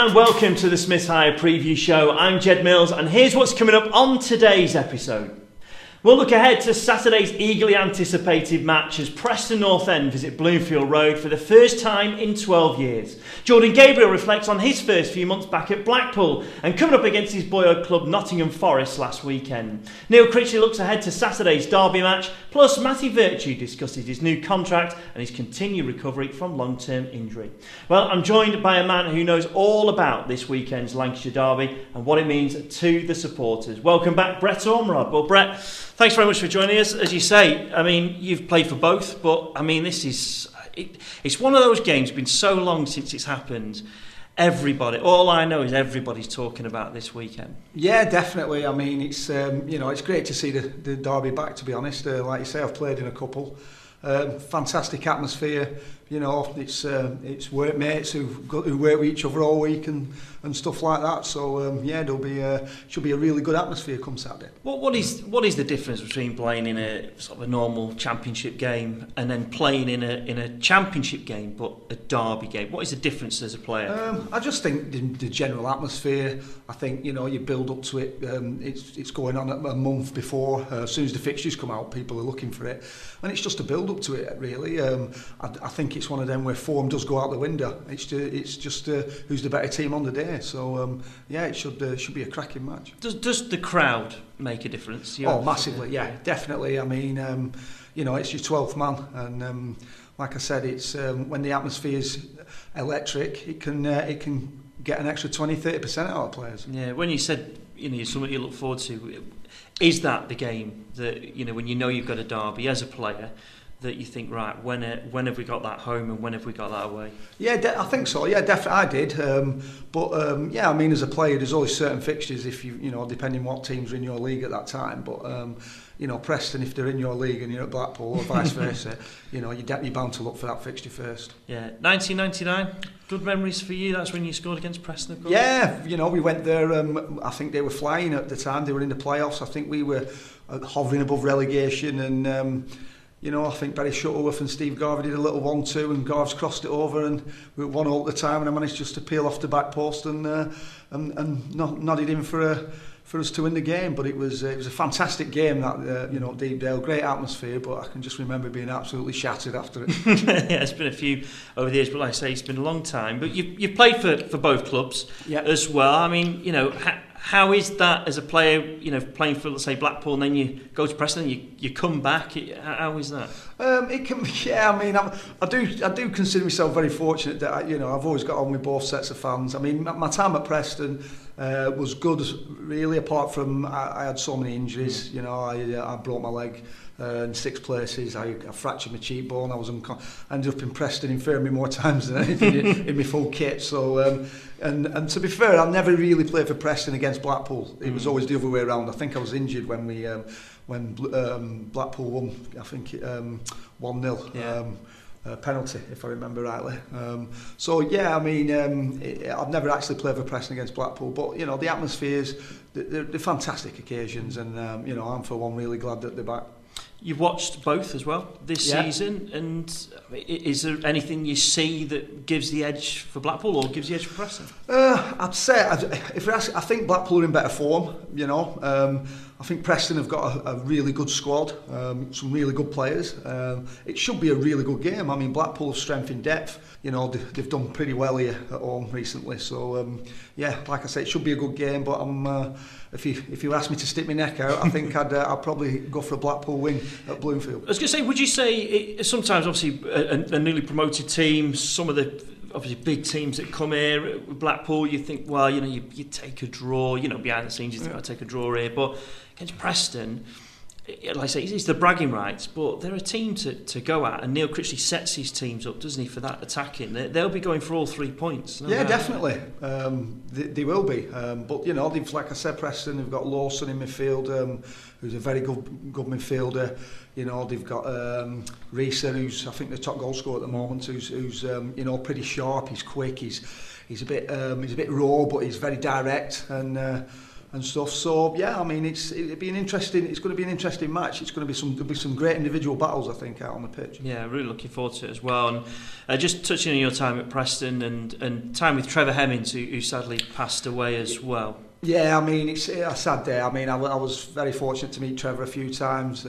and welcome to the Smiths Hire Preview Show. I'm Jed Mills, and here's what's coming up on today's episode. We'll look ahead to Saturday's eagerly anticipated match as Preston North End visit Bloomfield Road for the first time in 12 years. Jordan Gabriel reflects on his first few months back at Blackpool and coming up against his boyhood club Nottingham Forest last weekend. Neil Critchley looks ahead to Saturday's derby match, plus Matty Virtue discusses his new contract and his continued recovery from long-term injury. Well, I'm joined by a man who knows all about this weekend's Lancashire derby and what it means to the supporters. Welcome back, Brett Ormerod. Well, Brett, thanks very much for joining us. As you say, I mean, you've played for both, but I mean, this is it's one of those games. It's been so long since it's happened. All I know is everybody's talking about this weekend. Yeah, definitely. I mean, it's it's great to see the derby back. To be honest, like you say, I've played in a couple. Fantastic atmosphere. You know, it's workmates who work with each other all week and stuff like that. So should be a really good atmosphere come Saturday. What is the difference between playing in a sort of a normal championship game and then playing in a championship game but a derby game? What is the difference as a player? I just think the general atmosphere. I think you build up to it. It's going on a month before. As soon as the fixtures come out, people are looking for it, and it's just a build up to it. Really, I think it's one of them where form does go out the window. It's just who's the better team on the day. So it should be a cracking match. Does the crowd make a difference? Massively. Yeah, definitely. I mean, it's your 12th man, and like I said, it's when the atmosphere is electric, it can get an extra 20-30% out of players. Yeah. When you said something you look forward to, is that the game that when you've got a derby as a player, that you think, right, when have we got that home and when have we got that away? Yeah, I think so. Yeah, definitely I did. I mean, as a player, there's always certain fixtures if depending what teams are in your league at that time. But Preston, if they're in your league and you're at Blackpool or vice versa, you're bound to look for that fixture first. Yeah, 1999. Good memories for you. That's when you scored against Preston, of course. Yeah, we went there. I think they were flying at the time. They were in the playoffs. I think we were hovering above relegation and. I think Barry Shuttleworth and Steve Garvey did a little 1-2 and Garves crossed it over and we were 1-0 at the time and I managed just to peel off the back post and nodded in for us to win the game. But it was a fantastic game that Deepdale, great atmosphere, but I can just remember being absolutely shattered after it. Yeah, it's been a few over the years, but like I say, it's been a long time. But you've played for both clubs as well. I mean, how is that as a player, playing for, let's say, Blackpool, and then you go to Preston and you come back? How is that? It can, I mean, I do consider myself very fortunate that I've always got on with both sets of fans. I mean, my time at Preston was good, really. Apart from I had so many injuries. I broke my leg in 6 places. I fractured my cheekbone. I ended up in Preston infirmary more times than anything in my full kit. So. And to be fair, I never really played for Preston against Blackpool. It was always the other way around. I think I was injured when Blackpool won. I think 1-0. Yeah. Penalty, if I remember rightly. I mean, I've never actually played for Preston against Blackpool, but the atmospheres, they're fantastic occasions, and I'm for one really glad that they're back. You've watched both as well this season, and is there anything you see that gives the edge for Blackpool or gives the edge for Preston? I'd say, if you're asking, I think Blackpool are in better form. I think Preston have got a really good squad, some really good players. It should be a really good game. I mean, Blackpool have strength in depth. They've done pretty well here at home recently. So, like I say, it should be a good game. But if you ask me to stick my neck out, I think I'd probably go for a Blackpool win at Bloomfield. I was going to say, would you say sometimes, obviously, a newly promoted team, some of the obviously big teams that come here, Blackpool, you think, well, you take a draw, behind the scenes, you think, I'll take a draw here, but against Preston, like I say, it's the bragging rights, but they're a team to go at, and Neil Critchley sets his teams up, doesn't he, for that attacking. They'll be going for all 3 points. Definitely. They will be. But, they've, like I said, Preston, they've got Lawson in midfield, who's a very good midfielder. They've got Reeser, who's, I think, the top goal scorer at the moment, who's pretty sharp, he's quick, he's a bit raw, but he's very direct, and and stuff. So yeah, I mean, it's going to be an interesting match. There'll be some great individual battles, I think, out on the pitch. Yeah, really looking forward to it as well. And just touching on your time at Preston and time with Trevor Hemmings, who sadly passed away as well. Yeah, I mean, it's a sad day. I mean, I was very fortunate to meet Trevor a few times.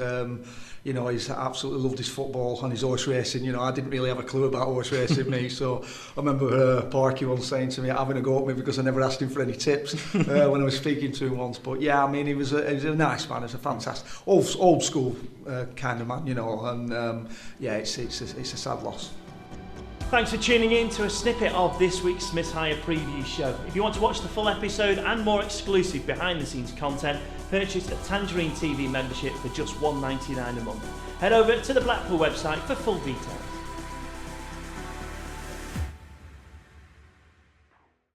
You know, he's absolutely loved his football and his horse racing. You know, I didn't really have a clue about horse racing, me. So I remember Parky once saying to me, having a go at me because I never asked him for any tips when I was speaking to him once. But yeah, I mean, he was a nice man. He's a fantastic, old school kind of man, you know. And yeah, it's a sad loss. Thanks for tuning in to a snippet of this week's Smiths Hire Preview Show. If you want to watch the full episode and more exclusive behind-the-scenes content, purchase a Tangerine TV membership for just $1.99 a month. Head over to the Blackpool website for full details.